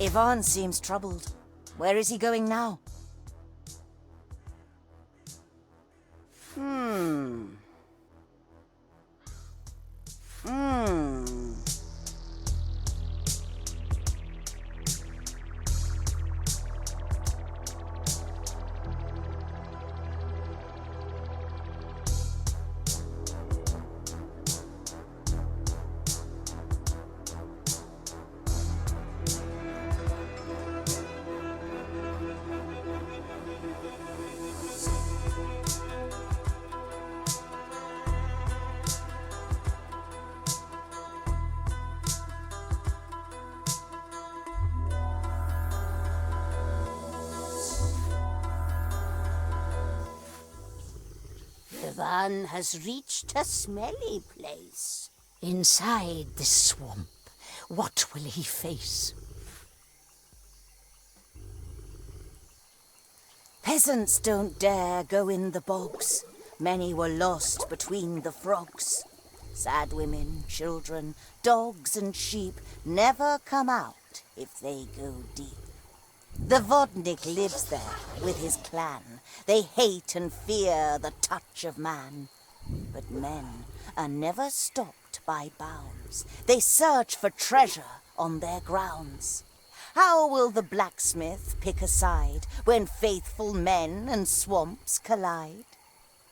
Ivan seems troubled. Where is he going now? Ivan has reached a smelly place. Inside this swamp, what will he face? Peasants don't dare go in the bogs. Many were lost between the frogs. Sad women, children, dogs and sheep never come out if they go deep. The Vodnik lives there with his clan. They hate and fear the touch of man. But men are never stopped by bounds. They search for treasure on their grounds. How will the blacksmith pick a side when faithful men and swamps collide?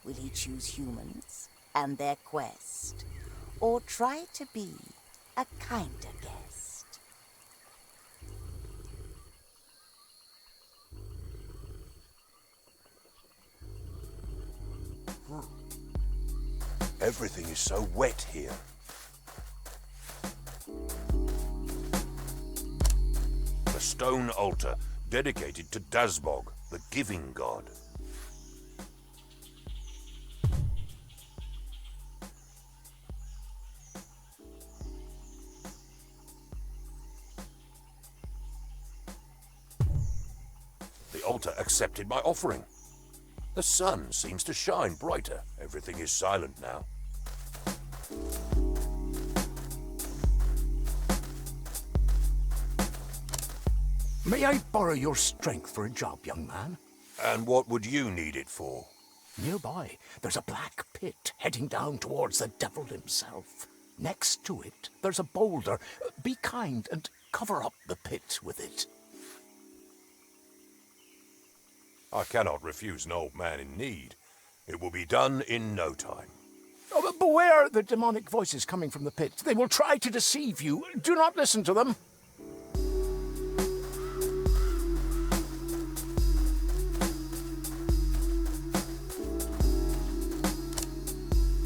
Will he choose humans and their quest, or try to be a kinder guest? Everything is so wet here. A stone altar dedicated to Dazbog, the giving god. The altar accepted my offering. The sun seems to shine brighter. Everything is silent now. May I borrow your strength for a job, young man? And what would you need it for? Nearby, there's a black pit heading down towards the devil himself. Next to it, there's a boulder. Be kind and cover up the pit with it. I cannot refuse an old man in need. It will be done in no time. Oh, but beware the demonic voices coming from the pit. They will try to deceive you. Do not listen to them.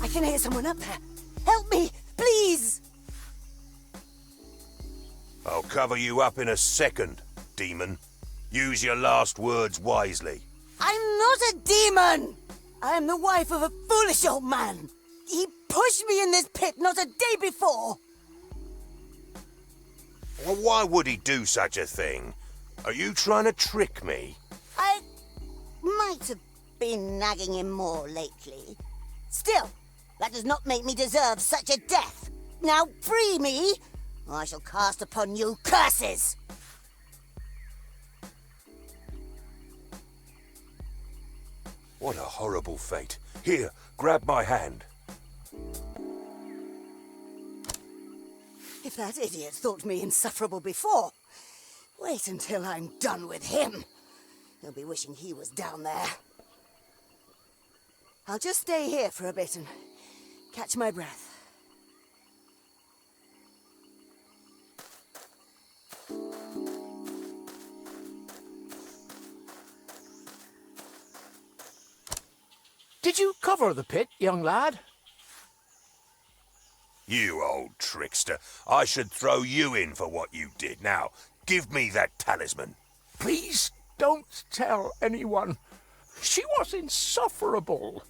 I can hear someone up there. Help me, please! I'll cover you up in a second, demon. Use your last words wisely. I'm not a demon! I am the wife of a foolish old man. He pushed me in this pit not a day before. Well, why would he do such a thing? Are you trying to trick me? I might have been nagging him more lately. Still, that does not make me deserve such a death. Now free me, or I shall cast upon you curses. What a horrible fate. Here, grab my hand. If that idiot thought me insufferable before, wait until I'm done with him. He'll be wishing he was down there. I'll just stay here for a bit and catch my breath. Did you cover the pit, young lad? You old trickster. I should throw you in for what you did. Now, give me that talisman. Please don't tell anyone. She was insufferable.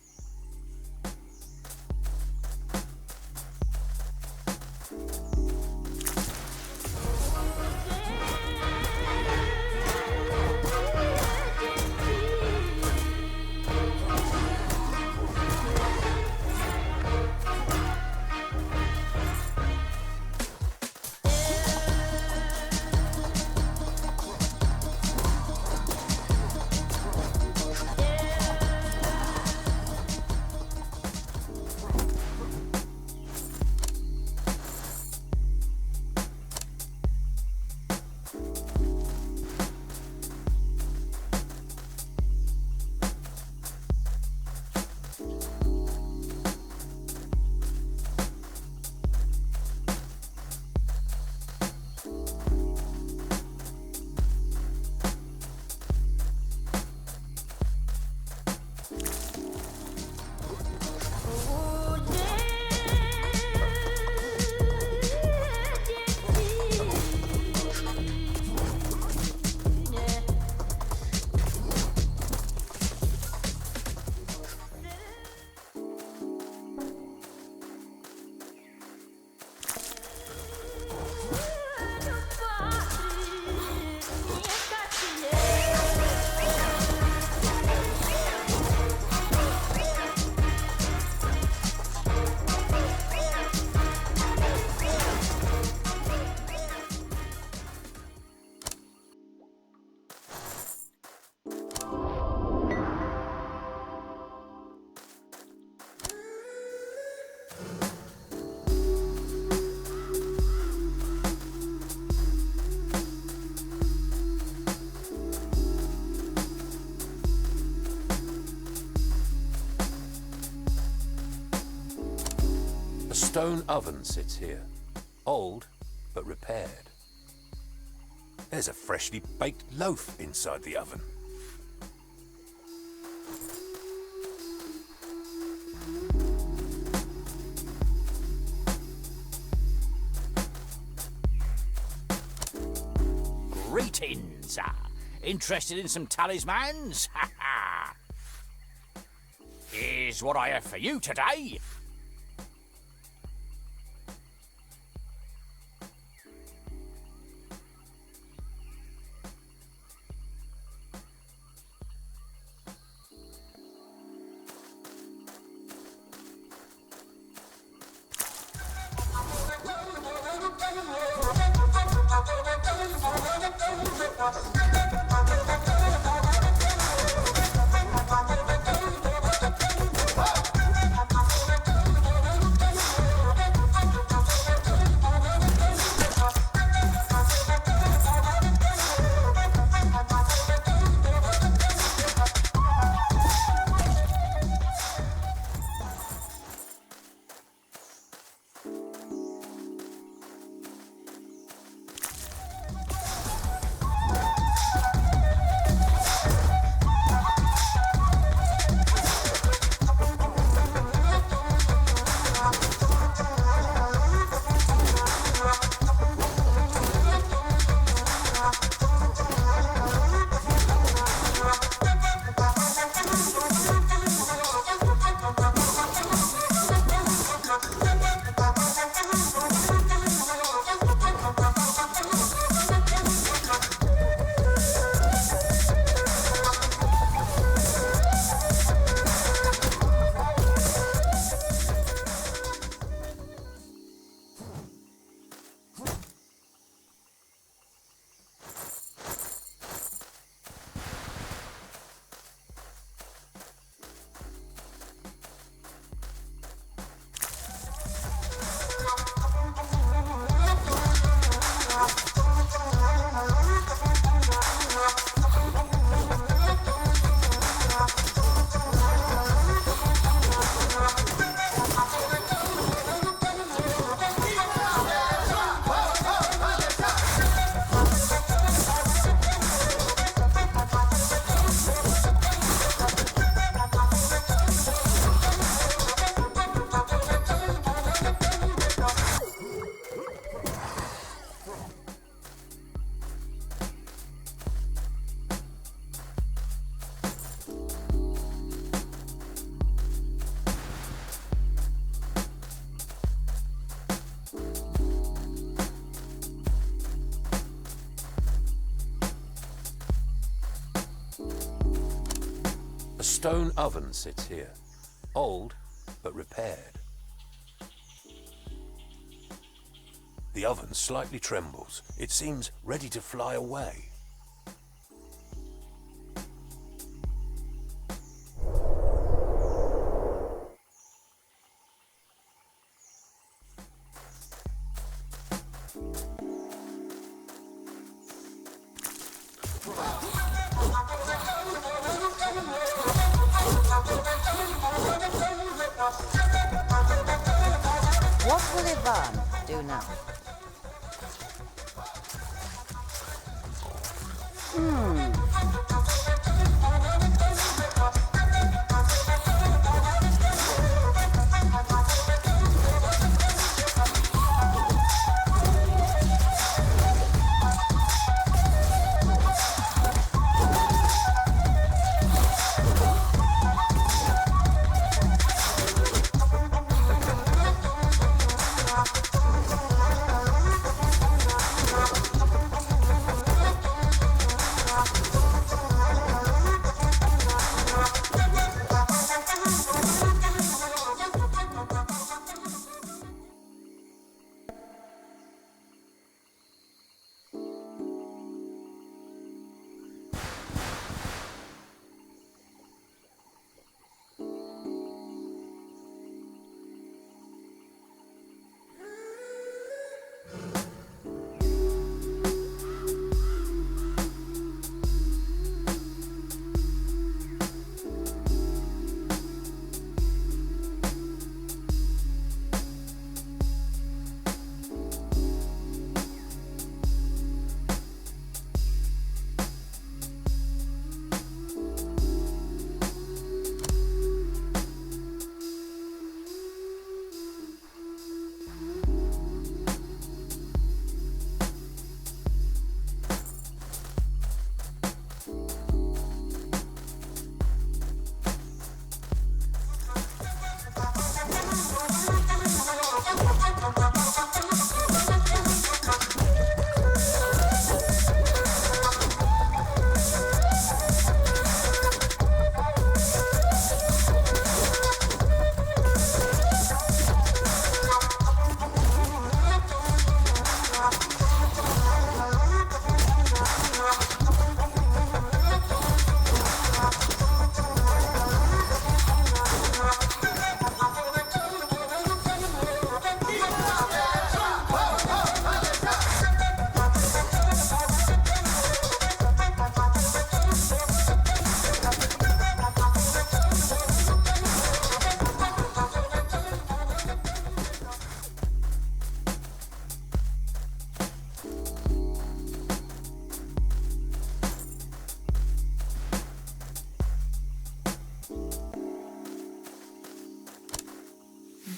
stone oven sits here, old but repaired. There's a freshly baked loaf inside the oven. Greetings. Interested in some talismans? Ha ha! Here's what I have for you today. A stone oven sits here, old but repaired. The oven slightly trembles. It seems ready to fly away. What will Ivan do now?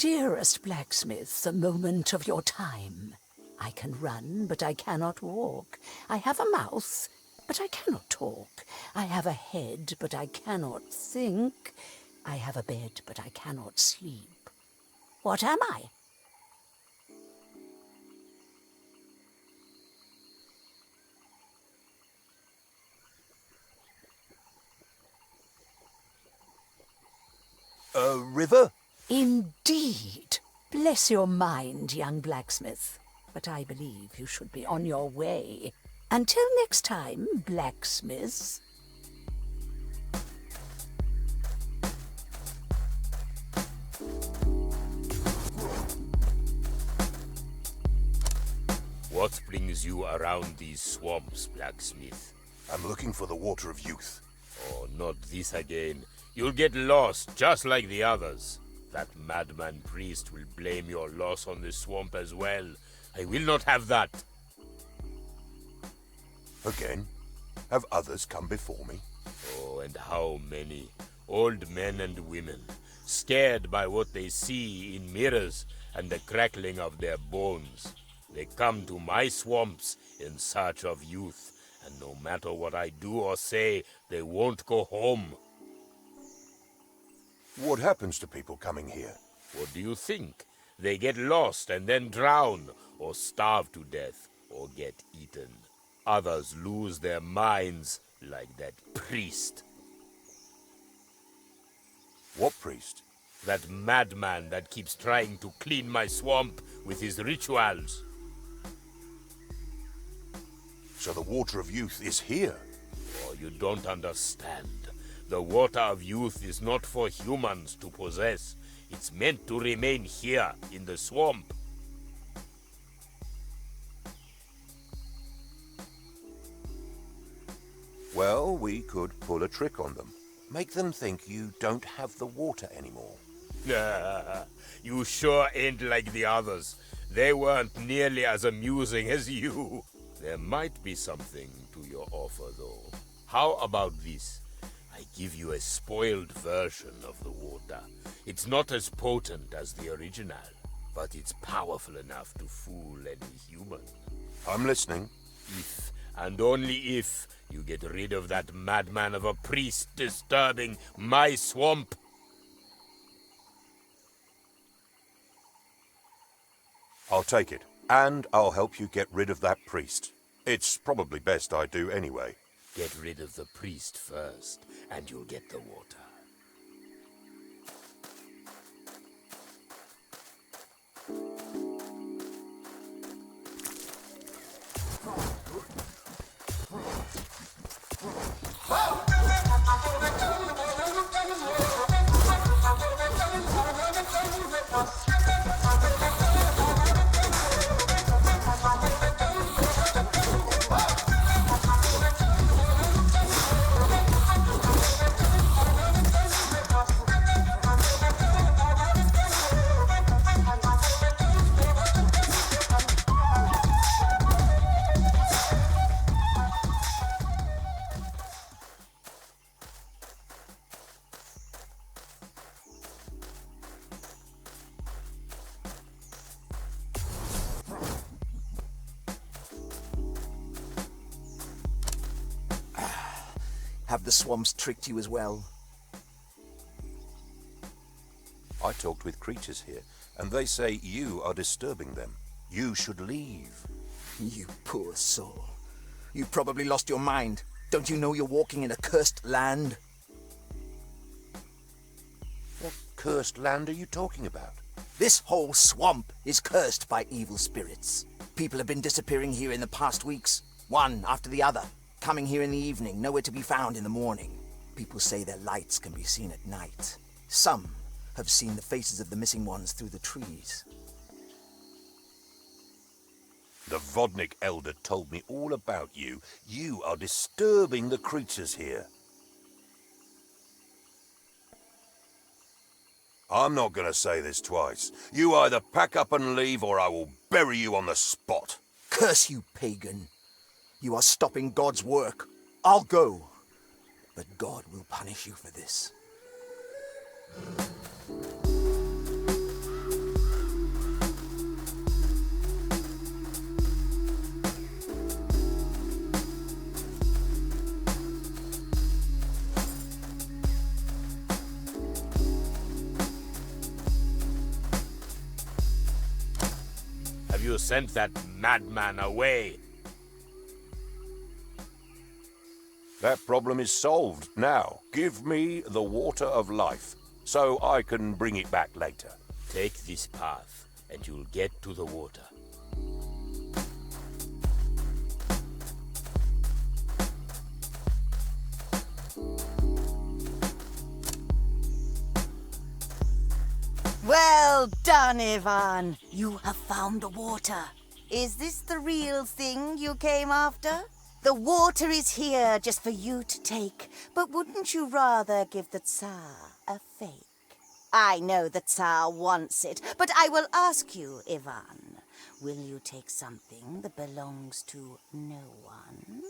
Dearest blacksmith, the moment of your time. I can run, but I cannot walk. I have a mouth, but I cannot talk. I have a head, but I cannot think. I have a bed, but I cannot sleep. What am I? A river? Indeed. Bless your mind, young blacksmith. But I believe you should be on your way. Until next time, blacksmiths. What brings you around these swamps, blacksmith? I'm looking for the water of youth. Oh, not this again. You'll get lost, just like the others. That madman priest will blame your loss on the swamp as well. I will not have that. Again? Have others come before me? Oh, and how many? Old men and women, scared by what they see in mirrors and the crackling of their bones. They come to my swamps in search of youth, and no matter what I do or say, they won't go home. What happens to people coming here? What do you think? They get lost and then drown, or starve to death, or get eaten. Others lose their minds, like that priest. What priest? That madman that keeps trying to clean my swamp with his rituals. So the water of youth is here? Oh, you don't understand. The water of youth is not for humans to possess. It's meant to remain here in the swamp. Well, we could pull a trick on them. Make them think you don't have the water anymore. You sure ain't like the others. They weren't nearly as amusing as you. There might be something to your offer, though. How about this? I give you a spoiled version of the water. It's not as potent as the original, but it's powerful enough to fool any human. I'm listening. If, and only if, you get rid of that madman of a priest disturbing my swamp. I'll take it. And I'll help you get rid of that priest. It's probably best I do anyway. Get rid of the priest first, and you'll get the water. Have the swamps tricked you as well? I talked with creatures here, and they say you are disturbing them. You should leave. You poor soul. You probably lost your mind. Don't you know you're walking in a cursed land? What cursed land are you talking about? This whole swamp is cursed by evil spirits. People have been disappearing here in the past weeks, one after the other. Coming here in the evening, nowhere to be found in the morning. People say their lights can be seen at night. Some have seen the faces of the missing ones through the trees. The Vodnik elder told me all about you. You are disturbing the creatures here. I'm not going to say this twice. You either pack up and leave, or I will bury you on the spot. Curse you, pagan. You are stopping God's work. I'll go. But God will punish you for this. you sent that madman away? That problem is solved now. Give me the water of life, so I can bring it back later. Take this path, and you'll get to the water. Well done, Ivan. You have found the water. Is this the real thing you came after? The water is here just for you to take, but wouldn't you rather give the Tsar a fake? I know the Tsar wants it, but I will ask you, Ivan. Will you take something that belongs to no one?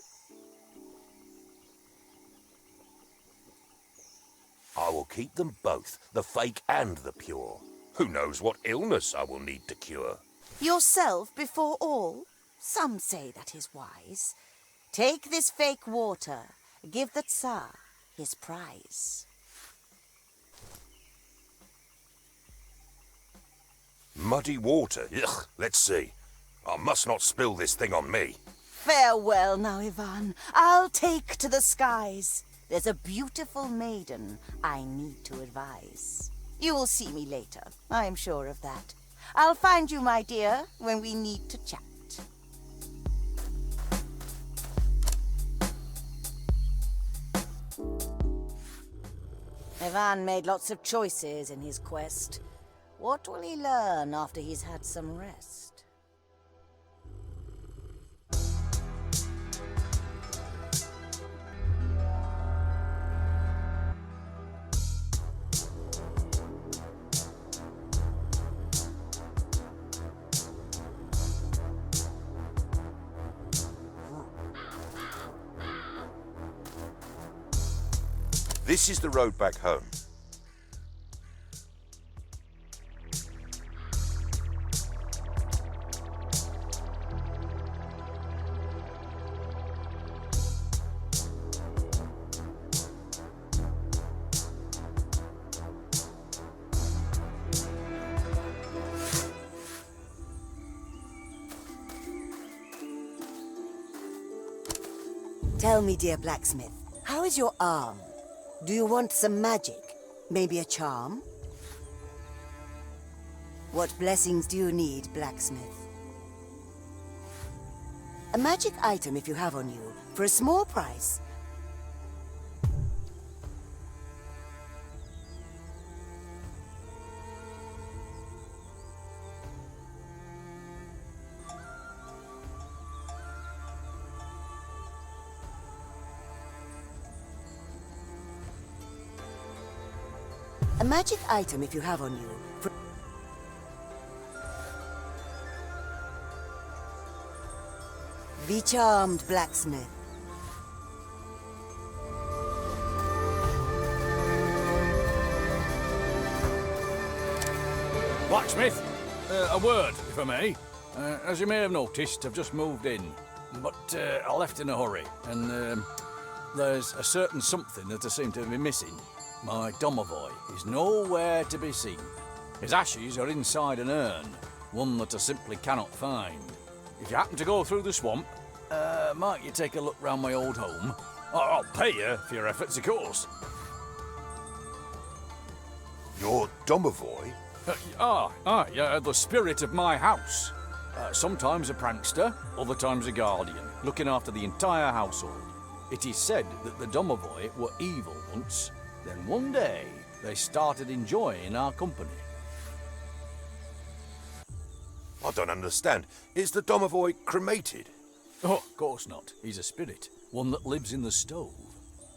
I will keep them both, the fake and the pure. Who knows what illness I will need to cure? Yourself before all? Some say that is wise. Take this fake water. Give the Tsar his prize. Muddy water. Ugh, let's see. I must not spill this thing on me. Farewell now, Ivan. I'll take to the skies. There's a beautiful maiden I need to advise. You will see me later, I am sure of that. I'll find you, my dear, when we need to chat. Ivan made lots of choices in his quest. What will he learn after he's had some rest? This is the road back home. Tell me, dear blacksmith, how is your arm? Do you want some magic? Maybe a charm? What blessings do you need, blacksmith? A magic item if you have on you, for a small price. A magic item if you have on you. Be charmed, blacksmith. Blacksmith, a word, if I may. As you may have noticed, I've just moved in, but I left in a hurry, and there's a certain something that I seem to be missing. My domovoi is nowhere to be seen. His ashes are inside an urn, one that I simply cannot find. If you happen to go through the swamp, might you take a look round my old home? I'll pay you for your efforts, of course. Your domovoi? Yeah, the spirit of my house. Sometimes a prankster, other times a guardian, looking after the entire household. It is said that the domovoi were evil once. Then one day, they started enjoying our company. I don't understand. Is the domovoi cremated? Oh, of course not. He's a spirit, one that lives in the stove.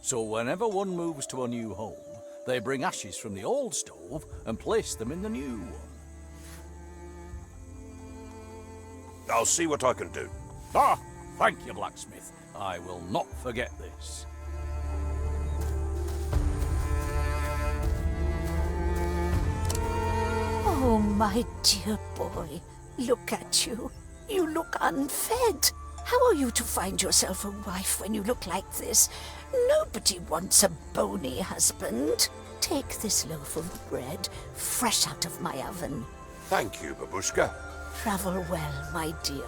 So whenever one moves to a new home, they bring ashes from the old stove and place them in the new one. I'll see what I can do. Ah, thank you, blacksmith. I will not forget this. Oh, my dear boy, look at you. You look unfed. How are you to find yourself a wife when you look like this? Nobody wants a bony husband. Take this loaf of bread, fresh out of my oven. Thank you, Babushka. Travel well, my dear.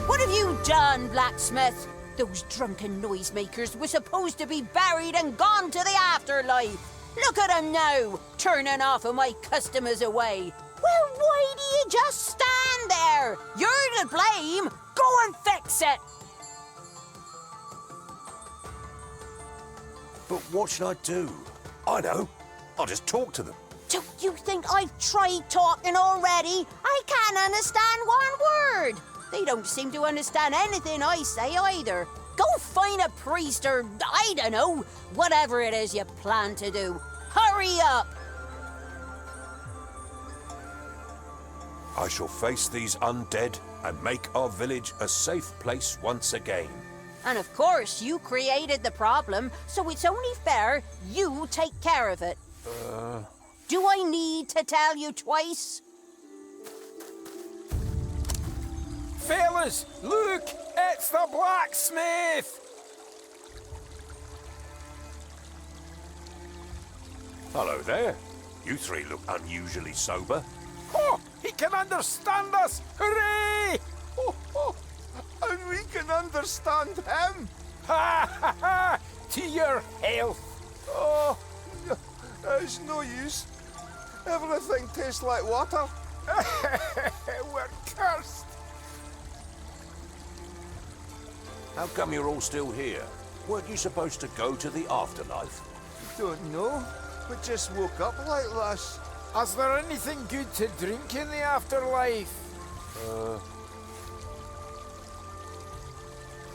What have you done, blacksmith? Those drunken noisemakers were supposed to be buried and gone to the afterlife. Look at them now, turning off of my customers away. Well, why do you just stand there? You're to blame. Go and fix it. But what should I do? I know. I'll just talk to them. Don't you think I've tried talking already? I can't understand one word. They don't seem to understand anything I say either. Go find a priest or, I don't know, whatever it is you plan to do. Hurry up! I shall face these undead and make our village a safe place once again. And of course, you created the problem, so it's only fair you take care of it. Do I need to tell you twice? Fellas, look! It's the blacksmith! Hello there. You three look unusually sober. Oh, he can understand us! Hooray! And we can understand him. Ha ha ha! To your health! Oh, it's no use. Everything tastes like water. We're cursed! How come you're all still here? Weren't you supposed to go to the afterlife? Don't know. We just woke up like this. Is there anything good to drink in the afterlife?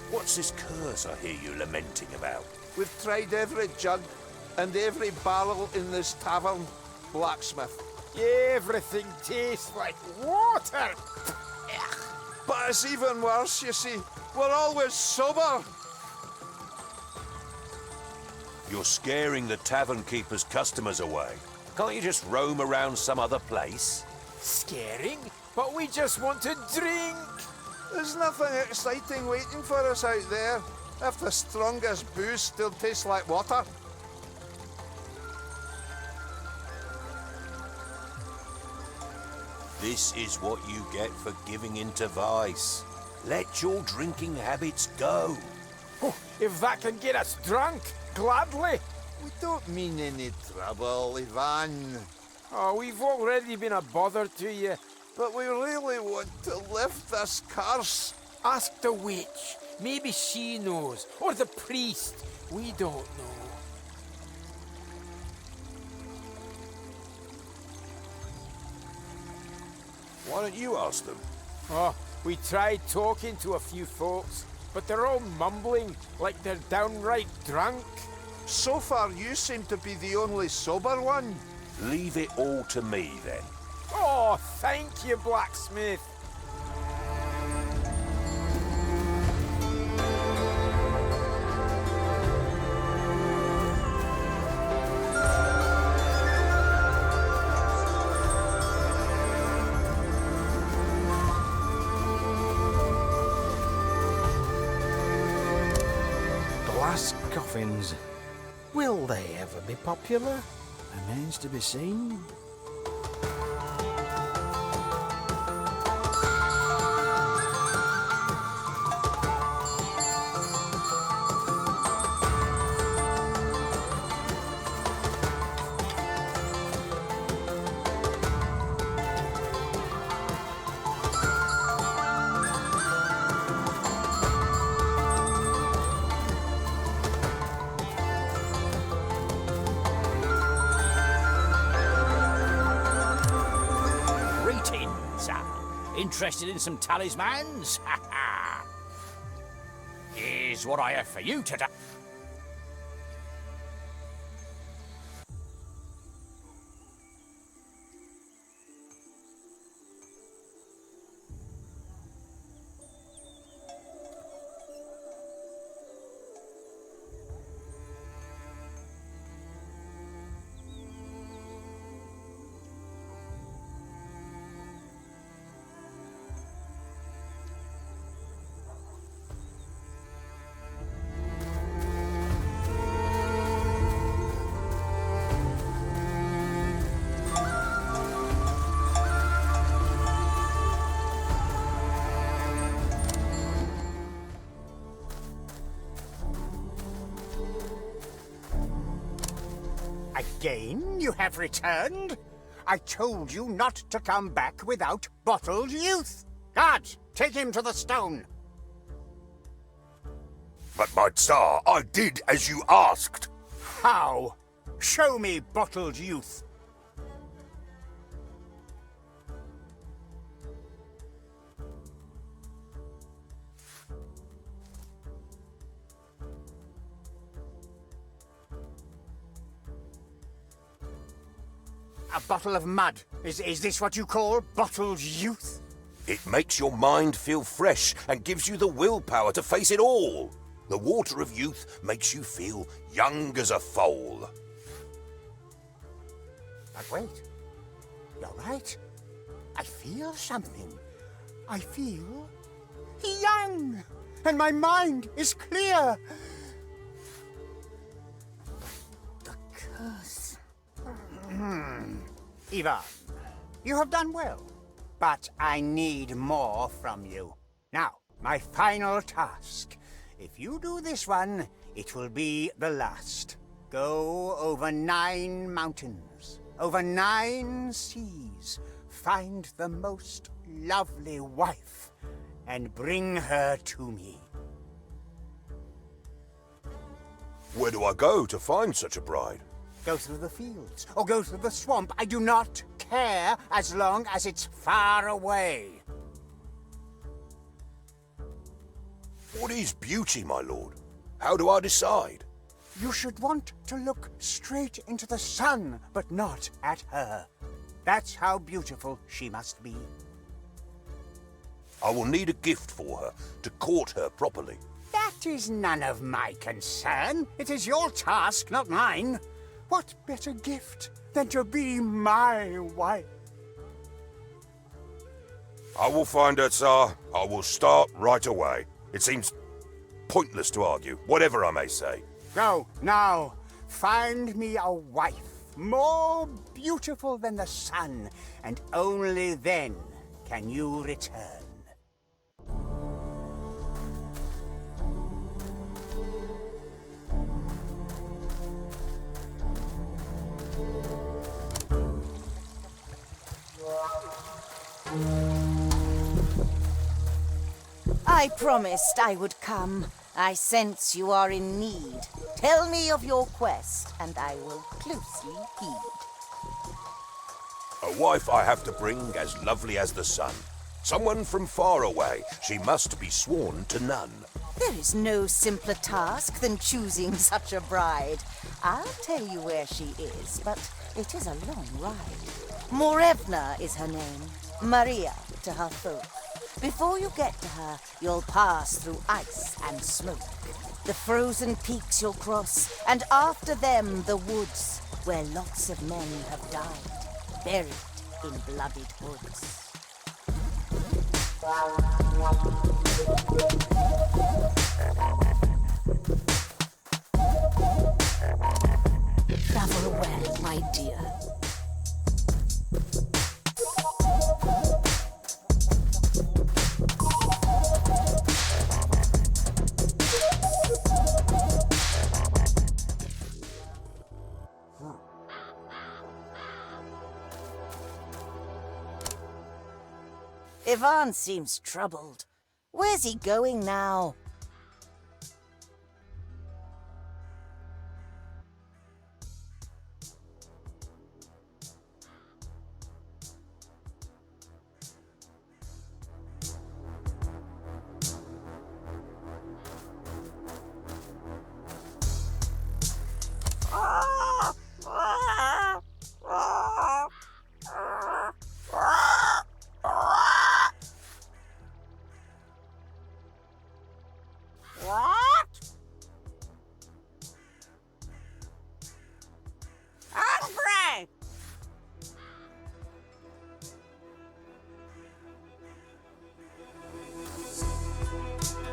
What's this curse I hear you lamenting about? We've tried every jug and every barrel in this tavern, blacksmith. Everything tastes like water! But it's even worse, you see. We're always sober. You're scaring the tavern keeper's customers away. Can't you just roam around some other place? Scaring? But we just want to drink! There's nothing exciting waiting for us out there. If the strongest booze still tastes like water. This is what you get for giving in to vice. Let your drinking habits go. Oh, if that can get us drunk, gladly! We don't mean any trouble, Ivan. Oh, we've already been a bother to you. But we really want to lift this curse. Ask the witch. Maybe she knows. Or the priest. We don't know. Why don't you ask them? Oh, we tried talking to a few folks, but they're all mumbling like they're downright drunk. So far, you seem to be the only sober one. Leave it all to me, then. Oh, thank you, blacksmith. Glass coffins. Will they ever be popular? Remains to be seen. Greetings. Interested in some talismans? Here's what I have for you today. Again you have returned? I told you not to come back without bottled youth. Guards, take him to the stone. But my Tsar, I did as you asked. How? Show me bottled youth. A bottle of mud. Is this what you call bottled youth? It makes your mind feel fresh and gives you the willpower to face it all. The water of youth makes you feel young as a foal. But wait. You're right. I feel something. I feel young. And my mind is clear. The curse. Ivan, you have done well. But I need more from you. Now, my final task. If you do this one, it will be the last. Go over 9 mountains, over 9 seas, find the most lovely wife, and bring her to me. Where do I go to find such a bride? Go through the fields, or go through the swamp. I do not care, as long as it's far away. What is beauty, my lord? How do I decide? You should want to look straight into the sun, but not at her. That's how beautiful she must be. I will need a gift for her to court her properly. That is none of my concern. It is your task, not mine. What better gift than to be my wife? I will find her, Tsar. I will start right away. It seems pointless to argue, whatever I may say. Go, now. Find me a wife, more beautiful than the sun, and only then can you return. I promised I would come. I sense you are in need. Tell me of your quest, and I will closely heed. A wife I have to bring as lovely as the sun. Someone from far away. She must be sworn to none. There is no simpler task than choosing such a bride. I'll tell you where she is, but it is a long ride. Morevna is her name, Maria to her folk. Before you get to her, you'll pass through ice and smoke. The frozen peaks you'll cross, and after them the woods, where lots of men have died, buried in bloodied hoods. Travel well, my dear. Ivan seems troubled. Where's he going now?